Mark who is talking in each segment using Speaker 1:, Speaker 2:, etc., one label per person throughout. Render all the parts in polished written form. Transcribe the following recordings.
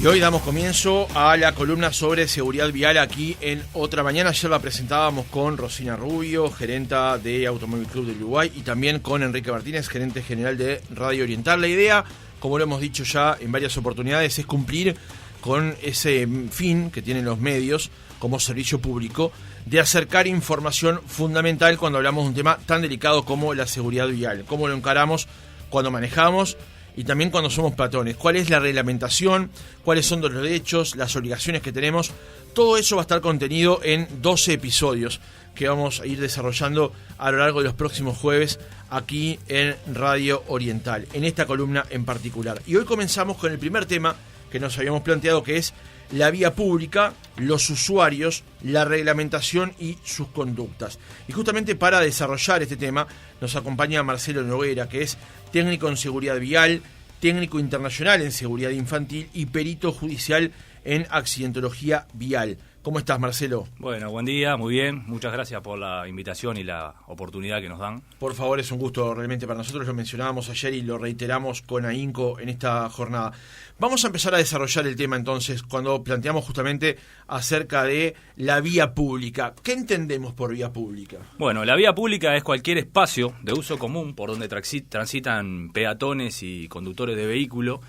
Speaker 1: hoy damos comienzo a la columna sobre seguridad vial aquí en Otra Mañana. Ayer la presentábamos con Rosina Rubio, gerenta de Automóvil Club de Uruguay, y también con Enrique Martínez, gerente general de Radio Oriental. La idea, como lo hemos dicho ya en varias oportunidades, es cumplir con ese fin que tienen los medios como servicio público de acercar información fundamental cuando hablamos de un tema tan delicado como la seguridad vial. Cómo lo encaramos cuando manejamos y también cuando somos peatones. ¿Cuál es la reglamentación? ¿Cuáles son los derechos? ¿Las obligaciones que tenemos? Todo eso va a estar contenido en 12 episodios que vamos a ir desarrollando a lo largo de los próximos jueves aquí en Radio Oriental, en esta columna en particular. Y hoy comenzamos con el primer tema que nos habíamos planteado, que es la vía pública, los usuarios, la reglamentación y sus conductas. Y justamente para desarrollar este tema nos acompaña Marcelo Noguera, que es técnico en seguridad vial, técnico internacional en seguridad infantil y perito judicial en accidentología vial. ¿Cómo estás, Marcelo?
Speaker 2: Bueno, buen día, muy bien. Muchas gracias por la invitación y la oportunidad que nos dan.
Speaker 1: Por favor, es un gusto realmente para nosotros. Lo mencionábamos ayer y lo reiteramos con ahínco en esta jornada. Vamos a empezar a desarrollar el tema entonces cuando planteamos justamente acerca de la vía pública. ¿Qué entendemos por vía pública?
Speaker 2: Bueno, la vía pública es cualquier espacio de uso común por donde transitan peatones y conductores de vehículo.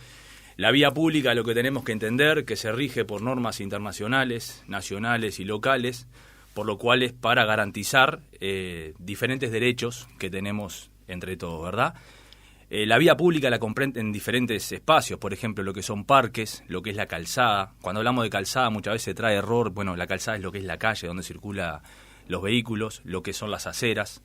Speaker 2: La vía pública, lo que tenemos que entender, que se rige por normas internacionales, nacionales y locales, por lo cual es para garantizar diferentes derechos que tenemos entre todos, ¿verdad? La vía pública la comprende en diferentes espacios, por ejemplo, lo que son parques, lo que es la calzada. Cuando hablamos de calzada muchas veces trae error, bueno, la calzada es lo que es la calle donde circulan los vehículos, lo que son las aceras,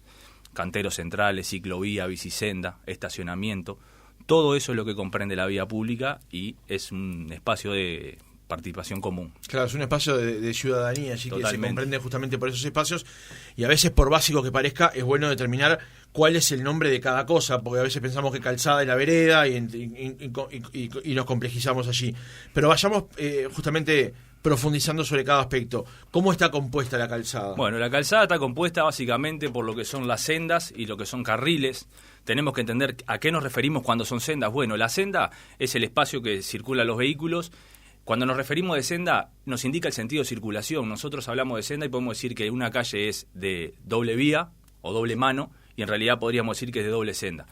Speaker 2: canteros centrales, ciclovía, bicisenda, estacionamiento. Todo eso es lo que comprende la vía pública y es un espacio de participación común.
Speaker 1: Claro, es un espacio de ciudadanía, así que se comprende justamente por esos espacios, y a veces, por básico que parezca, es bueno determinar cuál es el nombre de cada cosa, porque a veces pensamos que calzada es la vereda y nos complejizamos allí. Pero vayamos justamente profundizando sobre cada aspecto. ¿Cómo está compuesta la calzada?
Speaker 2: Bueno, la calzada está compuesta básicamente por lo que son las sendas y lo que son carriles. Tenemos que entender a qué nos referimos cuando son sendas. Bueno, la senda es el espacio que circulan los vehículos. Cuando nos referimos de senda, nos indica el sentido de circulación. Nosotros hablamos de senda y podemos decir que una calle es de doble vía o doble mano, y en realidad podríamos decir que es de doble senda.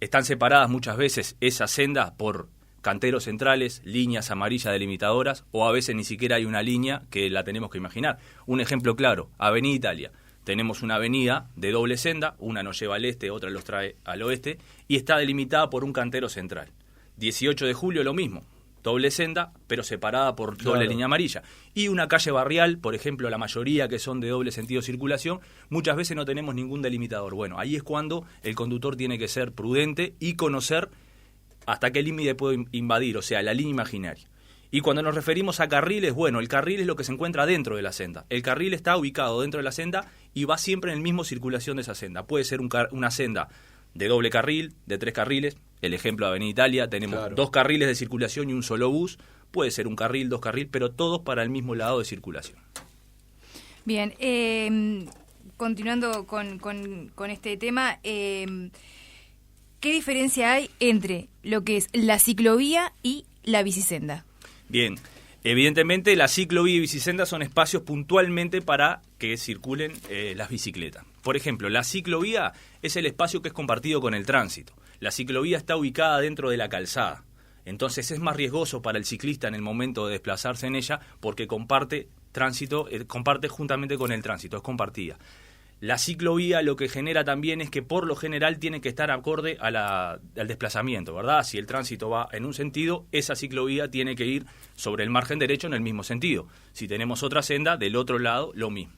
Speaker 2: Están separadas muchas veces esas sendas por canteros centrales, líneas amarillas delimitadoras, o a veces ni siquiera hay una línea que la tenemos que imaginar. Un ejemplo claro, Avenida Italia. Tenemos una avenida de doble senda, una nos lleva al este, otra los trae al oeste, y está delimitada por un cantero central. 18 de julio lo mismo, doble senda, pero separada por doble línea amarilla. Y una calle barrial, por ejemplo, la mayoría que son de doble sentido de circulación, muchas veces no tenemos ningún delimitador. Bueno, ahí es cuando el conductor tiene que ser prudente y conocer hasta qué límite puede invadir, o sea, la línea imaginaria. Y cuando nos referimos a carriles, bueno, el carril es lo que se encuentra dentro de la senda. El carril está ubicado dentro de la senda y va siempre en el mismo circulación de esa senda. Puede ser una senda de doble carril, de 3 carriles. El ejemplo de Avenida Italia, tenemos 2 carriles de circulación y un solo bus. Puede ser un carril, 2 carriles, pero todos para el mismo lado de circulación.
Speaker 3: Bien, continuando con este tema, ¿qué diferencia hay entre lo que es la ciclovía y la bicisenda? Bien,
Speaker 2: evidentemente la ciclovía y bicisenda son espacios puntualmente para que circulen las bicicletas. Por ejemplo, la ciclovía es el espacio que es compartido con el tránsito. La ciclovía está ubicada dentro de la calzada. Entonces es más riesgoso para el ciclista en el momento de desplazarse en ella porque comparte tránsito, comparte juntamente con el tránsito, es compartida. La ciclovía lo que genera también es que por lo general tiene que estar acorde al desplazamiento, ¿verdad? Si el tránsito va en un sentido, esa ciclovía tiene que ir sobre el margen derecho en el mismo sentido. Si tenemos otra senda, del otro lado, lo mismo.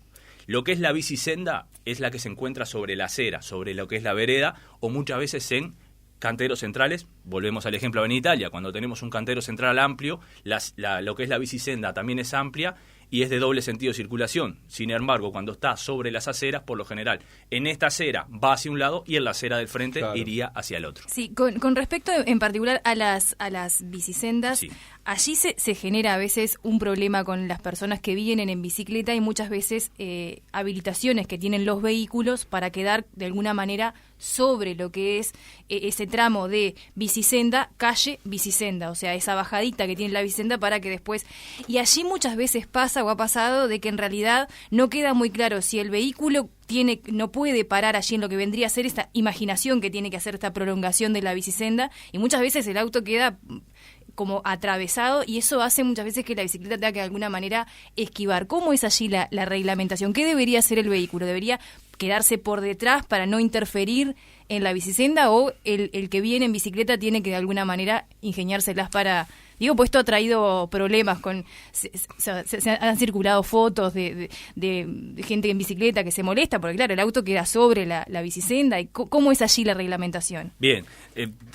Speaker 2: Lo que es la bicisenda es la que se encuentra sobre la acera, sobre lo que es la vereda, o muchas veces en canteros centrales. Volvemos al ejemplo de Avenida Italia. Cuando tenemos un cantero central amplio, lo que es la bicisenda también es amplia y es de doble sentido de circulación. Sin embargo, cuando está sobre las aceras, por lo general, en esta acera va hacia un lado y en la acera del frente iría hacia el otro.
Speaker 3: Sí, con respecto en particular a las bicisendas, sí. Allí se genera a veces un problema con las personas que vienen en bicicleta y muchas veces habilitaciones que tienen los vehículos para quedar de alguna manera sobre lo que es ese tramo de bicisenda, calle bicisenda, o sea, esa bajadita que tiene la bicisenda para que después... Y allí muchas veces pasa o ha pasado de que en realidad no queda muy claro si el vehículo no puede parar allí en lo que vendría a ser esta imaginación que tiene que hacer esta prolongación de la bicisenda, y muchas veces el auto queda como atravesado, y eso hace muchas veces que la bicicleta tenga que de alguna manera esquivar. ¿Cómo es allí la reglamentación? ¿Qué debería hacer el vehículo? ¿Debería quedarse por detrás para no interferir en la bicisenda, o el que viene en bicicleta tiene que de alguna manera ingeniárselas para... Digo, pues esto ha traído problemas se han circulado fotos de gente en bicicleta que se molesta, porque claro, el auto queda sobre la bicisenda. ¿Y cómo es allí la reglamentación?
Speaker 2: Bien,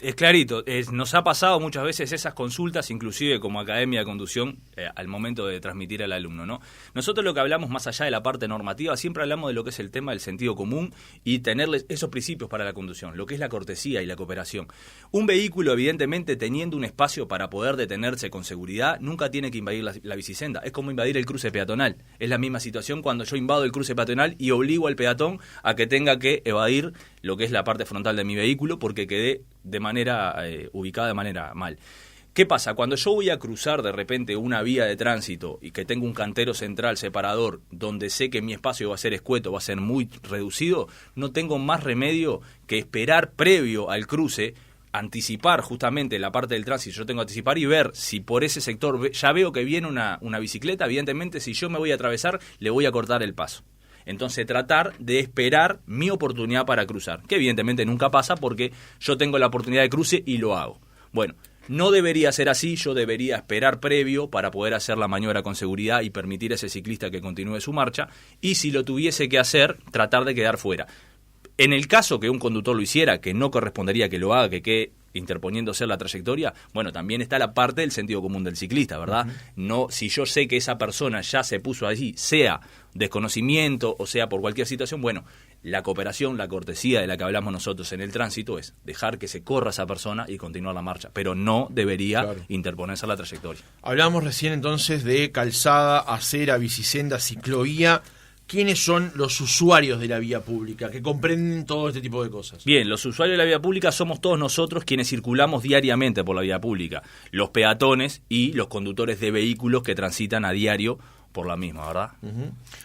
Speaker 2: es clarito, nos ha pasado muchas veces esas consultas, inclusive como academia de conducción, al momento de transmitir al alumno, ¿no? Nosotros lo que hablamos más allá de la parte normativa, siempre hablamos de lo que es el tema del sentido común y tenerles esos principios para la conducción, lo que es la cortesía y la cooperación. Un vehículo, evidentemente, teniendo un espacio para poder detenerse con seguridad, nunca tiene que invadir la bicisenda. Es como invadir el cruce peatonal. Es la misma situación cuando yo invado el cruce peatonal y obligo al peatón a que tenga que evadir lo que es la parte frontal de mi vehículo porque quedé de manera ubicada de manera mal. ¿Qué pasa? Cuando yo voy a cruzar de repente una vía de tránsito y que tengo un cantero central separador donde sé que mi espacio va a ser escueto, va a ser muy reducido, no tengo más remedio que esperar previo al cruce, anticipar justamente la parte del tránsito, yo tengo que anticipar y ver si por ese sector ya veo que viene una bicicleta, evidentemente si yo me voy a atravesar le voy a cortar el paso. Entonces tratar de esperar mi oportunidad para cruzar, que evidentemente nunca pasa porque yo tengo la oportunidad de cruce y lo hago. Bueno, no debería ser así, yo debería esperar previo para poder hacer la maniobra con seguridad y permitir a ese ciclista que continúe su marcha, y si lo tuviese que hacer, tratar de quedar fuera. En el caso que un conductor lo hiciera, que no correspondería que lo haga, que quede interponiéndose en la trayectoria, bueno, también está la parte del sentido común del ciclista, ¿verdad? No, si yo sé que esa persona ya se puso allí, sea desconocimiento o sea por cualquier situación, bueno, la cooperación, la cortesía de la que hablamos nosotros en el tránsito es dejar que se corra esa persona y continuar la marcha, pero no debería interponerse en la trayectoria.
Speaker 1: Hablamos recién entonces de calzada, acera, bicisenda, ciclovía. ¿Quiénes son los usuarios de la vía pública que comprenden todo este tipo de cosas?
Speaker 2: Bien, los usuarios de la vía pública somos todos nosotros quienes circulamos diariamente por la vía pública, los peatones y los conductores de vehículos que transitan a diario por la misma, ¿verdad?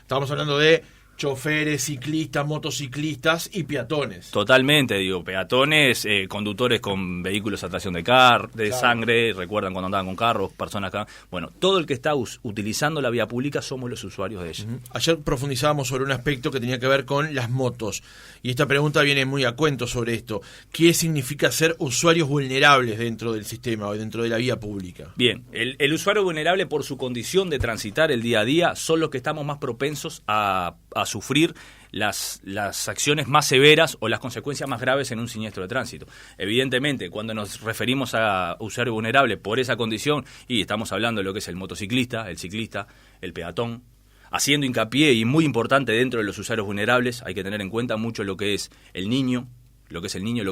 Speaker 1: Estamos hablando de choferes, ciclistas, motociclistas y peatones.
Speaker 2: Totalmente, digo, peatones, conductores con vehículos a tracción de sangre, recuerdan cuando andaban con carros, personas acá. Bueno, todo el que está utilizando la vía pública somos los usuarios de ella.
Speaker 1: Ayer profundizábamos sobre un aspecto que tenía que ver con las motos, y esta pregunta viene muy a cuento sobre esto. ¿Qué significa ser usuarios vulnerables dentro del sistema o dentro de la vía pública?
Speaker 2: Bien, el usuario vulnerable por su condición de transitar el día a día son los que estamos más propensos a sufrir las acciones más severas o las consecuencias más graves en un siniestro de tránsito. Evidentemente, cuando nos referimos a usuario vulnerable por esa condición, y estamos hablando de lo que es el motociclista, el ciclista, el peatón, haciendo hincapié, y muy importante dentro de los usuarios vulnerables, hay que tener en cuenta mucho lo que es el niño, lo que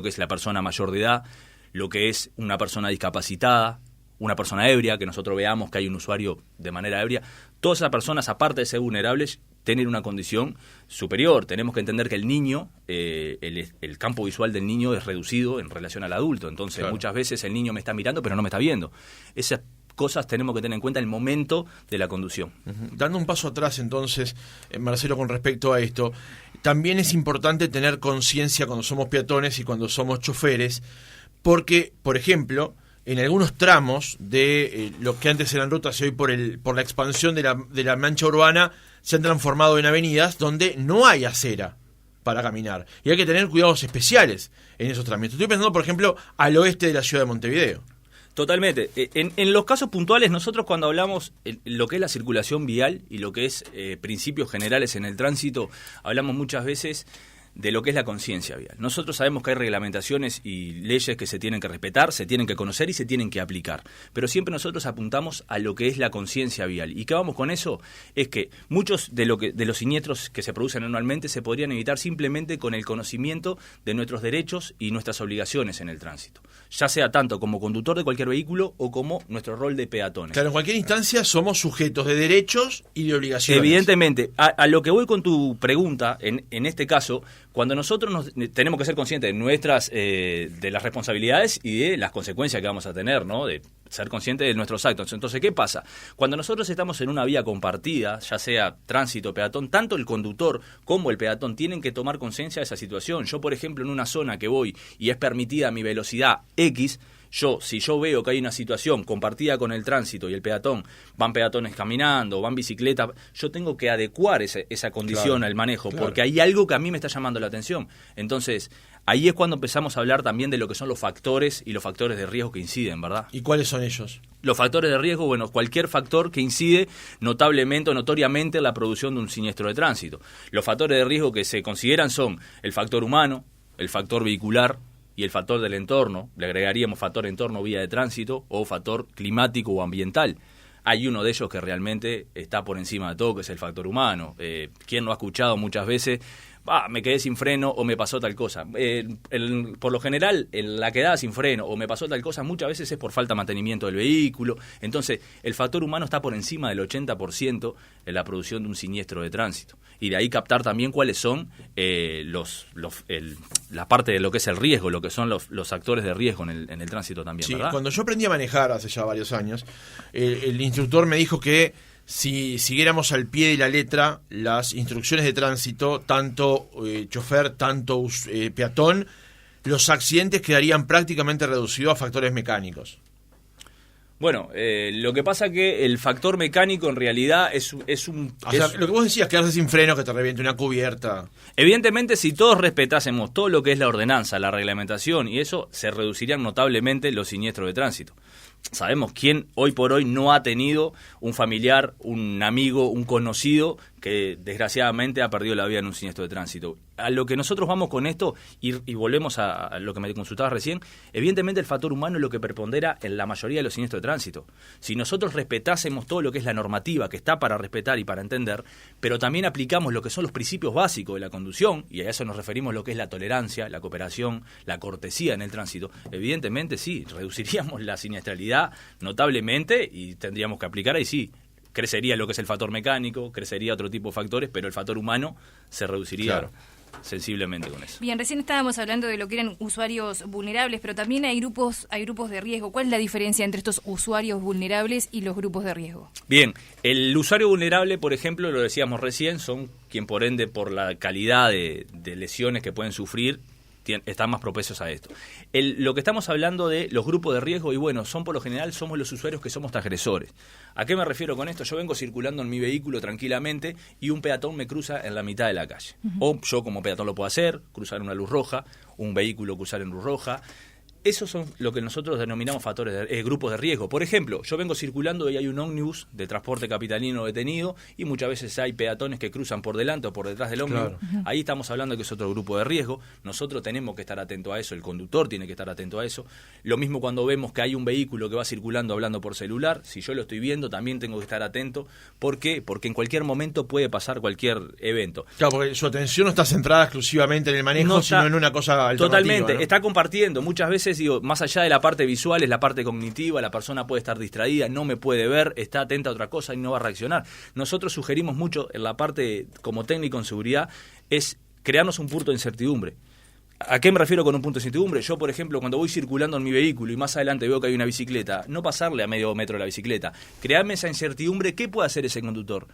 Speaker 2: es la persona mayor de edad, lo que es una persona discapacitada, una persona ebria, que nosotros veamos que hay un usuario de manera ebria. Todas esas personas, aparte de ser vulnerables, tienen una condición superior. Tenemos que entender que el niño, el campo visual del niño es reducido en relación al adulto. Entonces, muchas veces el niño me está mirando, pero no me está viendo. Esas cosas tenemos que tener en cuenta en el momento de la conducción.
Speaker 1: Dando un paso atrás, entonces, Marcelo, con respecto a esto, también es importante tener conciencia cuando somos peatones y cuando somos choferes, porque, por ejemplo, en algunos tramos de lo que antes eran rutas y hoy por la expansión de la mancha urbana se han transformado en avenidas donde no hay acera para caminar. Y hay que tener cuidados especiales en esos tramos. Estoy pensando, por ejemplo, al oeste de la ciudad de Montevideo.
Speaker 2: Totalmente. En los casos puntuales, nosotros cuando hablamos lo que es la circulación vial y lo que es principios generales en el tránsito, hablamos muchas veces de lo que es la conciencia vial. Nosotros sabemos que hay reglamentaciones y leyes que se tienen que respetar, se tienen que conocer y se tienen que aplicar. Pero siempre nosotros apuntamos a lo que es la conciencia vial. ¿Y qué vamos con eso? Es que muchos de los siniestros que se producen anualmente se podrían evitar simplemente con el conocimiento de nuestros derechos y nuestras obligaciones en el tránsito. Ya sea tanto como conductor de cualquier vehículo o como nuestro rol de peatones.
Speaker 1: Claro, en cualquier instancia somos sujetos de derechos y de obligaciones.
Speaker 2: Evidentemente. A lo que voy con tu pregunta, en este caso, Cuando nosotros tenemos que ser conscientes de nuestras de las responsabilidades y de las consecuencias que vamos a tener, ¿no? De ser conscientes de nuestros actos. Entonces, ¿qué pasa? Cuando nosotros estamos en una vía compartida, ya sea tránsito, peatón, tanto el conductor como el peatón tienen que tomar conciencia de esa situación. Yo, por ejemplo, en una zona que voy y es permitida mi velocidad X, si yo veo que hay una situación compartida con el tránsito y el peatón, van peatones caminando, van bicicletas, yo tengo que adecuar esa condición al manejo, porque hay algo que a mí me está llamando la atención. Entonces, ahí es cuando empezamos a hablar también de lo que son los factores y los factores de riesgo que inciden, ¿verdad?
Speaker 1: ¿Y cuáles son ellos?
Speaker 2: Los factores de riesgo, bueno, cualquier factor que incide notablemente o notoriamente en la producción de un siniestro de tránsito. Los factores de riesgo que se consideran son el factor humano, el factor vehicular, y el factor del entorno, le agregaríamos factor entorno, vía de tránsito, o factor climático o ambiental. Hay uno de ellos que realmente está por encima de todo, que es el factor humano. ¿Quién no ha escuchado muchas veces? Me quedé sin freno o me pasó tal cosa. Por lo general, la quedada sin freno o me pasó tal cosa muchas veces es por falta de mantenimiento del vehículo. Entonces, el factor humano está por encima del 80% en la producción de un siniestro de tránsito. Y de ahí captar también cuáles son la parte de lo que es el riesgo, lo que son los actores de riesgo en el tránsito también,
Speaker 1: sí,
Speaker 2: ¿verdad?
Speaker 1: Cuando yo aprendí a manejar hace ya varios años, el instructor me dijo que si siguiéramos al pie de la letra las instrucciones de tránsito, tanto chofer, tanto peatón, los accidentes quedarían prácticamente reducidos a factores mecánicos.
Speaker 2: Bueno, lo que pasa que el factor mecánico en realidad es un...
Speaker 1: O sea, lo que vos decías, quedarse sin freno, que te reviente una cubierta.
Speaker 2: Evidentemente, si todos respetásemos todo lo que es la ordenanza, la reglamentación y eso, se reducirían notablemente los siniestros de tránsito. Sabemos quién hoy por hoy no ha tenido un familiar, un amigo, un conocido que desgraciadamente ha perdido la vida en un siniestro de tránsito. A lo que nosotros vamos con esto, y volvemos a lo que me consultabas recién, evidentemente el factor humano es lo que prepondera en la mayoría de los siniestros de tránsito. Si nosotros respetásemos todo lo que es la normativa, que está para respetar y para entender, pero también aplicamos lo que son los principios básicos de la conducción, y a eso nos referimos lo que es la tolerancia, la cooperación, la cortesía en el tránsito, evidentemente sí, reduciríamos la siniestralidad notablemente y tendríamos que aplicar ahí sí. Crecería lo que es el factor mecánico, crecería otro tipo de factores, pero el factor humano se reduciría sensiblemente con eso.
Speaker 3: Bien, recién estábamos hablando de lo que eran usuarios vulnerables, pero también hay grupos de riesgo. ¿Cuál es la diferencia entre estos usuarios vulnerables y los grupos de riesgo?
Speaker 2: Bien, el usuario vulnerable, por ejemplo, lo decíamos recién, son quien por ende, por la calidad de lesiones que pueden sufrir, están más propensos a esto. Lo que estamos hablando de los grupos de riesgo, y bueno, son por lo general, somos los usuarios que somos transgresores. ¿A qué me refiero con esto? Yo vengo circulando en mi vehículo tranquilamente y un peatón me cruza en la mitad de la calle. O yo como peatón lo puedo hacer, cruzar una luz roja, un vehículo cruzar en luz roja. Esos son lo que nosotros denominamos grupos de riesgo. Por ejemplo, yo vengo circulando y hay un ómnibus de transporte capitalino detenido y muchas veces hay peatones que cruzan por delante o por detrás del ómnibus. Claro. Ahí estamos hablando de que es otro grupo de riesgo. Nosotros tenemos que estar atentos a eso, el conductor tiene que estar atento a eso. Lo mismo cuando vemos que hay un vehículo que va circulando hablando por celular. Si yo lo estoy viendo, también tengo que estar atento. ¿Por qué? Porque en cualquier momento puede pasar cualquier evento.
Speaker 1: Claro, porque su atención no está centrada exclusivamente en el manejo, sino en una cosa alternativa.
Speaker 2: Totalmente,
Speaker 1: ¿no?
Speaker 2: Está compartiendo. Muchas veces digo, más allá de la parte visual, es la parte cognitiva, la persona puede estar distraída, no me puede ver, está atenta a otra cosa y no va a reaccionar. Nosotros sugerimos mucho en la parte como técnico en seguridad, es crearnos un punto de incertidumbre. ¿A qué me refiero con un punto de incertidumbre? Yo, por ejemplo, cuando voy circulando en mi vehículo y más adelante veo que hay una bicicleta, no pasarle a medio metro de la bicicleta, crearme esa incertidumbre, ¿qué puede hacer ese conductor?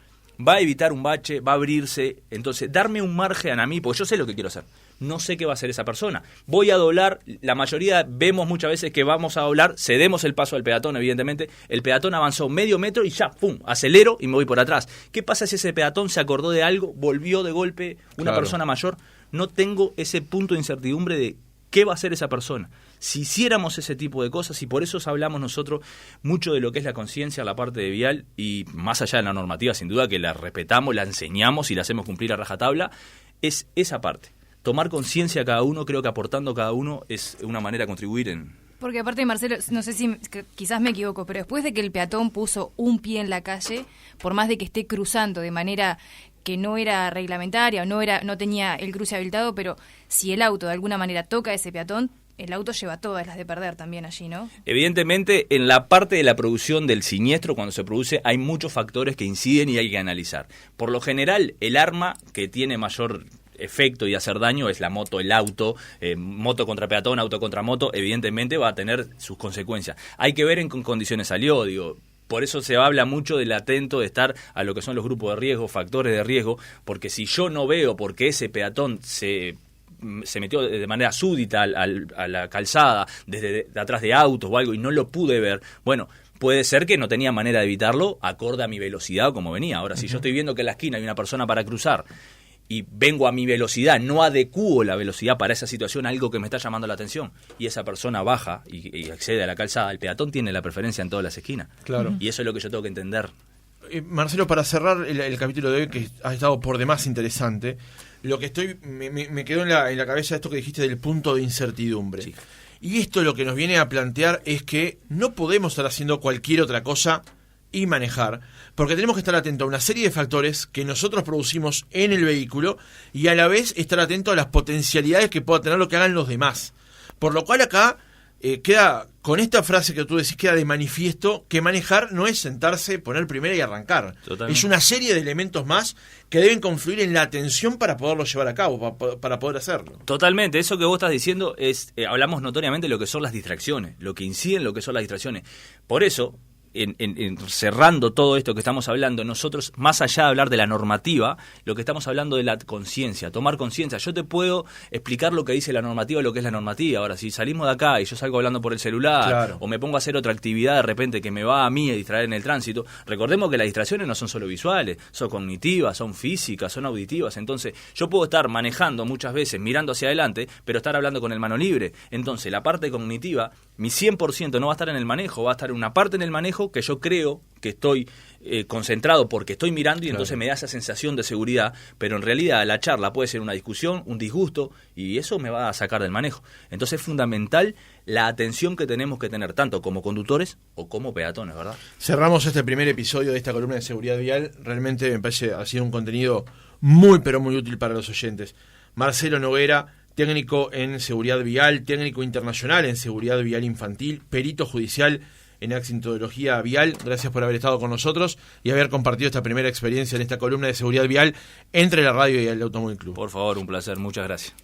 Speaker 2: Va a evitar un bache, va a abrirse, entonces darme un margen a mí, porque yo sé lo que quiero hacer. No sé qué va a hacer esa persona. Voy a doblar, la mayoría vemos muchas veces que vamos a doblar, cedemos el paso al peatón, evidentemente. El peatón avanzó medio metro y ya, ¡pum!, acelero y me voy por atrás. ¿Qué pasa si ese peatón se acordó de algo, volvió de golpe una persona mayor? No tengo ese punto de incertidumbre de qué va a hacer esa persona. Si hiciéramos ese tipo de cosas, y por eso hablamos nosotros mucho de lo que es la conciencia, la parte de vial, y más allá de la normativa, sin duda que la respetamos, la enseñamos y la hacemos cumplir a rajatabla, es esa parte. Tomar conciencia cada uno, creo que aportando cada uno es una manera de contribuir en...
Speaker 3: Porque aparte, Marcelo, no sé si quizás me equivoco, pero después de que el peatón puso un pie en la calle, por más de que esté cruzando de manera que no era reglamentaria o no tenía el cruce habilitado, pero si el auto de alguna manera toca a ese peatón, el auto lleva todas las de perder también allí, ¿no?
Speaker 2: Evidentemente, en la parte de la producción del siniestro, cuando se produce, hay muchos factores que inciden y hay que analizar. Por lo general, el arma que tiene mayor efecto y hacer daño es la moto, el auto, moto contra peatón, auto contra moto, evidentemente va a tener sus consecuencias. Hay que ver en qué condiciones salió, digo. Por eso se habla mucho del atento, de estar a lo que son los grupos de riesgo, factores de riesgo, porque si yo no veo porque ese peatón se metió de manera súbita a la calzada, desde atrás de autos o algo, y no lo pude ver, bueno, puede ser que no tenía manera de evitarlo acorde a mi velocidad o como venía. Ahora, si yo estoy viendo que en la esquina hay una persona para cruzar y vengo a mi velocidad, no adecuo la velocidad para esa situación, algo que me está llamando la atención, y esa persona baja y accede a la calzada, el peatón tiene la preferencia en todas las esquinas.
Speaker 1: Claro.
Speaker 2: Y eso es lo que yo tengo que entender.
Speaker 1: Marcelo, para cerrar el capítulo de hoy, que ha estado por demás interesante, lo que me quedó en la cabeza esto que dijiste del punto de incertidumbre.
Speaker 2: Sí.
Speaker 1: Y esto lo que nos viene a plantear es que no podemos estar haciendo cualquier otra cosa y manejar, porque tenemos que estar atentos a una serie de factores que nosotros producimos en el vehículo y a la vez estar atentos a las potencialidades que pueda tener lo que hagan los demás. Por lo cual acá queda, con esta frase que tú decís, queda de manifiesto que manejar no es sentarse, poner primera y arrancar.
Speaker 2: Totalmente.
Speaker 1: Es una serie de elementos más que deben confluir en la atención para poderlo llevar a cabo, para poder hacerlo.
Speaker 2: Totalmente, eso que vos estás diciendo es, hablamos notoriamente de lo que son las distracciones, lo que incide en lo que son las distracciones. Por eso, cerrando todo esto que estamos hablando, nosotros, más allá de hablar de la normativa, lo que estamos hablando de la conciencia, tomar conciencia. Yo te puedo explicar lo que dice la normativa, lo que es la normativa. Ahora, si salimos de acá y yo salgo hablando por el celular,
Speaker 1: claro,
Speaker 2: o me pongo a hacer otra actividad de repente que me va a mí a distraer en el tránsito, recordemos que las distracciones no son solo visuales, son cognitivas, son físicas, son auditivas. Entonces, yo puedo estar manejando muchas veces, mirando hacia adelante, pero estar hablando con el mano libre. Entonces, la parte cognitiva, mi 100% no va a estar en el manejo, va a estar una parte en el manejo que yo creo que estoy concentrado porque estoy mirando y
Speaker 1: claro,
Speaker 2: entonces me da esa sensación de seguridad, pero en realidad la charla puede ser una discusión, un disgusto, y eso me va a sacar del manejo. Entonces es fundamental la atención que tenemos que tener, tanto como conductores o como peatones, ¿verdad?
Speaker 1: Cerramos este primer episodio de esta columna de seguridad vial. Realmente me parece ha sido un contenido muy, pero muy útil para los oyentes. Marcelo Noguera, técnico en seguridad vial, técnico internacional en seguridad vial infantil, perito judicial en accidentología vial. Gracias por haber estado con nosotros y haber compartido esta primera experiencia en esta columna de seguridad vial entre la radio y el Automóvil Club.
Speaker 2: Por favor, un placer, muchas gracias.